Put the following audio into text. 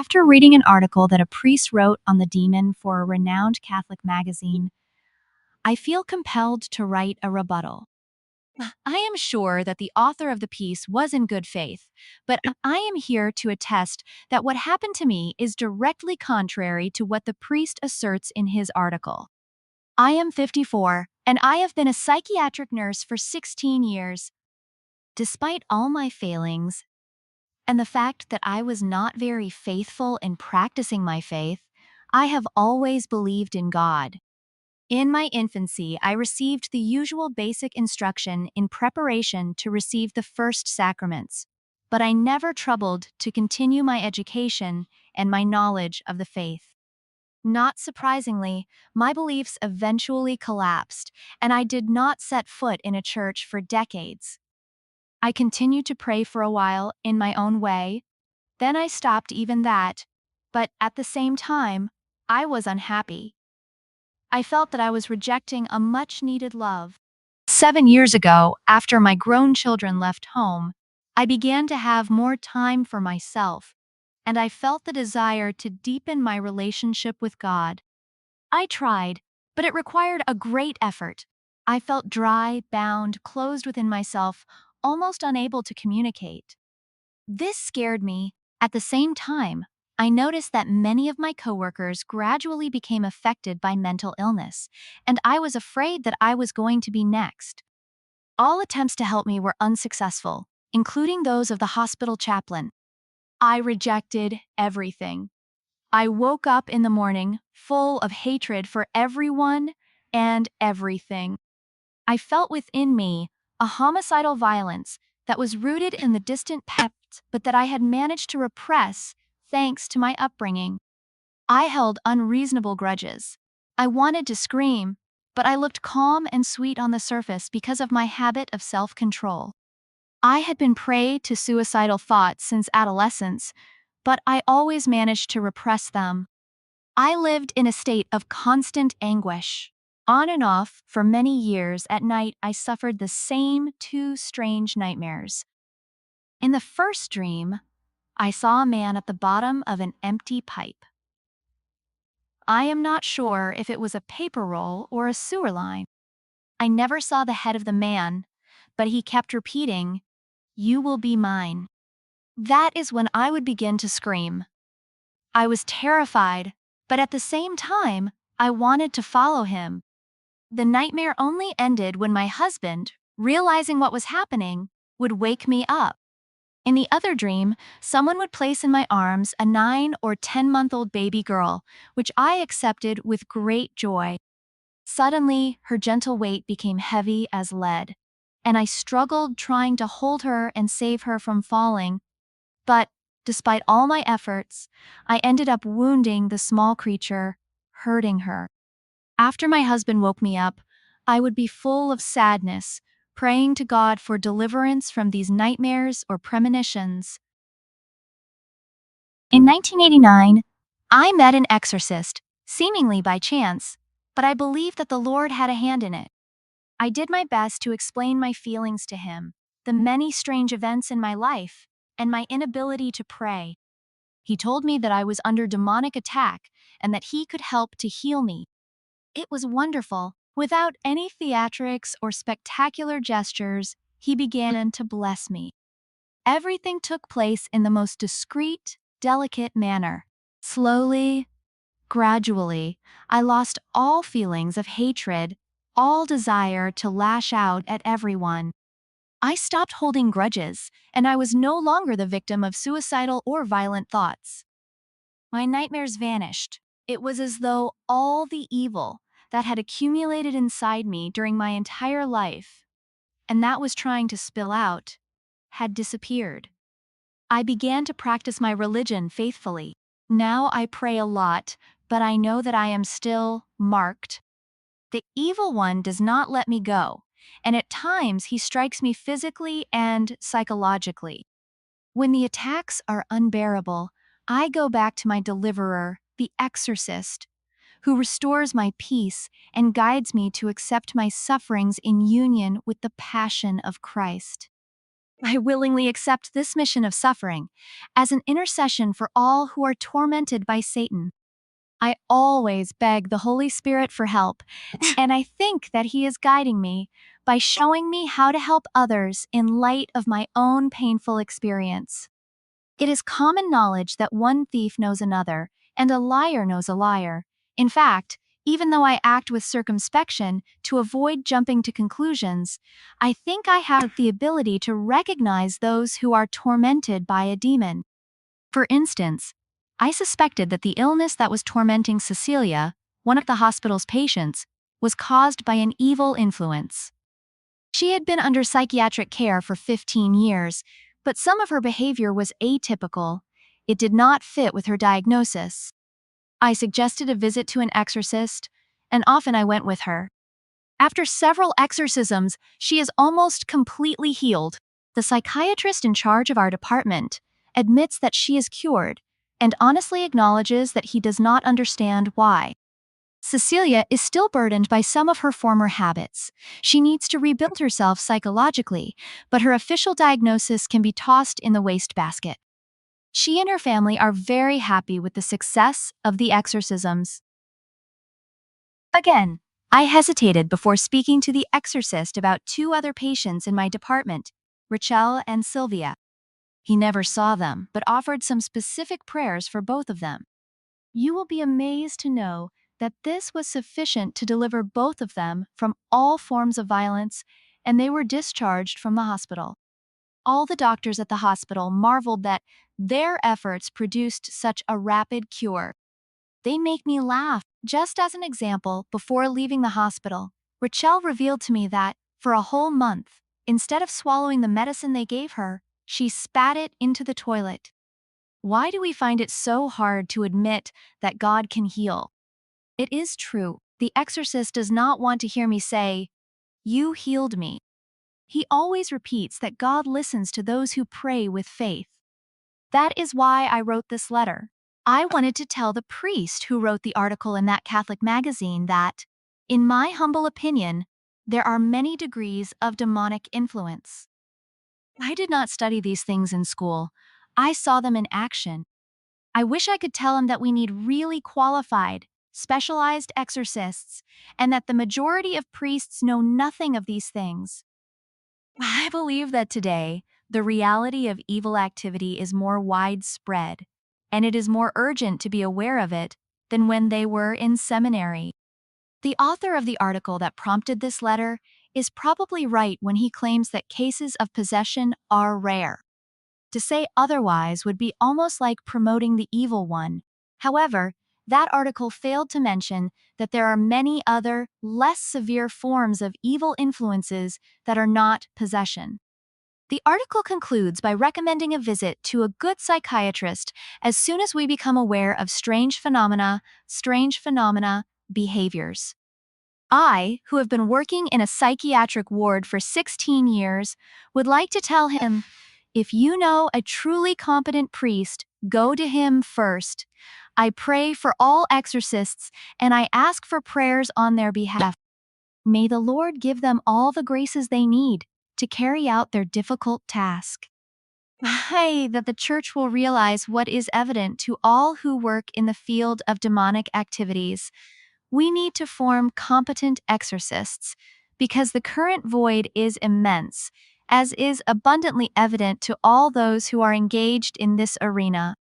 After reading an article that a priest wrote on the demon for a renowned Catholic magazine, I feel compelled to write a rebuttal. I am sure that the author of the piece was in good faith, but I am here to attest that what happened to me is directly contrary to what the priest asserts in his article. I am 54, and I have been a psychiatric nurse for 16 years. Despite all my failings, and the fact that I was not very faithful in practicing my faith, I have always believed in God. In my infancy, I received the usual basic instruction in preparation to receive the first sacraments, but I never troubled to continue my education and my knowledge of the faith. Not surprisingly, my beliefs eventually collapsed, and I did not set foot in a church for decades. I continued to pray for a while in my own way, then I stopped even that, but at the same time, I was unhappy. I felt that I was rejecting a much-needed love. 7 years ago, after my grown children left home, I began to have more time for myself, and I felt the desire to deepen my relationship with God. I tried, but it required a great effort. I felt dry, bound, closed within myself, almost unable to communicate. This scared me. At the same time, I noticed that many of my coworkers gradually became affected by mental illness, and I was afraid that I was going to be next. All attempts to help me were unsuccessful, including those of the hospital chaplain. I rejected everything. I woke up in the morning full of hatred for everyone and everything. I felt within me a homicidal violence that was rooted in the distant past, but that I had managed to repress thanks to my upbringing. I held unreasonable grudges. I wanted to scream, but I looked calm and sweet on the surface because of my habit of self-control. I had been prey to suicidal thoughts since adolescence, but I always managed to repress them. I lived in a state of constant anguish. On and off, for many years at night, I suffered the same two strange nightmares. In the first dream, I saw a man at the bottom of an empty pipe. I am not sure if it was a paper roll or a sewer line. I never saw the head of the man, but he kept repeating, "You will be mine." That is when I would begin to scream. I was terrified, but at the same time, I wanted to follow him. The nightmare only ended when my husband, realizing what was happening, would wake me up. In the other dream, someone would place in my arms a 9 or 10-month-old baby girl, which I accepted with great joy. Suddenly, her gentle weight became heavy as lead, and I struggled trying to hold her and save her from falling. But, despite all my efforts, I ended up wounding the small creature, hurting her. After my husband woke me up, I would be full of sadness, praying to God for deliverance from these nightmares or premonitions. In 1989, I met an exorcist, seemingly by chance, but I believe that the Lord had a hand in it. I did my best to explain my feelings to him, the many strange events in my life, and my inability to pray. He told me that I was under demonic attack and that he could help to heal me. It was wonderful. Without any theatrics or spectacular gestures, he began to bless me. Everything took place in the most discreet, delicate manner. Slowly, gradually, I lost all feelings of hatred, all desire to lash out at everyone. I stopped holding grudges, and I was no longer the victim of suicidal or violent thoughts. My nightmares vanished. It was as though all the evil that had accumulated inside me during my entire life, and that was trying to spill out, had disappeared. I began to practice my religion faithfully. Now I pray a lot, but I know that I am still marked. The evil one does not let me go, and at times he strikes me physically and psychologically. When the attacks are unbearable, I go back to my deliverer, the Exorcist, who restores my peace and guides me to accept my sufferings in union with the passion of Christ. I willingly accept this mission of suffering as an intercession for all who are tormented by Satan. I always beg the Holy Spirit for help, and I think that He is guiding me by showing me how to help others in light of my own painful experience. It is common knowledge that one thief knows another, and a liar knows a liar. In fact, even though I act with circumspection to avoid jumping to conclusions, I think I have the ability to recognize those who are tormented by a demon. For instance, I suspected that the illness that was tormenting Cecilia, one of the hospital's patients, was caused by an evil influence. She had been under psychiatric care for 15 years, but some of her behavior was atypical. It did not fit with her diagnosis. I suggested a visit to an exorcist, and often I went with her. After several exorcisms, she is almost completely healed. The psychiatrist in charge of our department admits that she is cured and honestly acknowledges that he does not understand why. Cecilia is still burdened by some of her former habits. She needs to rebuild herself psychologically, but her official diagnosis can be tossed in the wastebasket. She and her family are very happy with the success of the exorcisms. Again, I hesitated before speaking to the exorcist about two other patients in my department, Rachel and Sylvia. He never saw them, but offered some specific prayers for both of them. You will be amazed to know that this was sufficient to deliver both of them from all forms of violence, and they were discharged from the hospital. All the doctors at the hospital marveled that their efforts produced such a rapid cure. They make me laugh. Just as an example, before leaving the hospital, Rachel revealed to me that, for a whole month, instead of swallowing the medicine they gave her, she spat it into the toilet. Why do we find it so hard to admit that God can heal? It is true. The exorcist does not want to hear me say, "You healed me." He always repeats that God listens to those who pray with faith. That is why I wrote this letter. I wanted to tell the priest who wrote the article in that Catholic magazine that, in my humble opinion, there are many degrees of demonic influence. I did not study these things in school. I saw them in action. I wish I could tell him that we need really qualified, specialized exorcists, and that the majority of priests know nothing of these things. I believe that today, the reality of evil activity is more widespread, and it is more urgent to be aware of it than when they were in seminary. The author of the article that prompted this letter is probably right when he claims that cases of possession are rare. To say otherwise would be almost like promoting the evil one. However, that article failed to mention that there are many other, less severe forms of evil influences that are not possession. The article concludes by recommending a visit to a good psychiatrist as soon as we become aware of strange phenomena, behaviors. I, who have been working in a psychiatric ward for 16 years, would like to tell him, if you know a truly competent priest, go to him first. I pray for all exorcists, and I ask for prayers on their behalf. May the Lord give them all the graces they need to carry out their difficult task. Pray that the Church will realize what is evident to all who work in the field of demonic activities. We need to form competent exorcists, because the current void is immense, as is abundantly evident to all those who are engaged in this arena.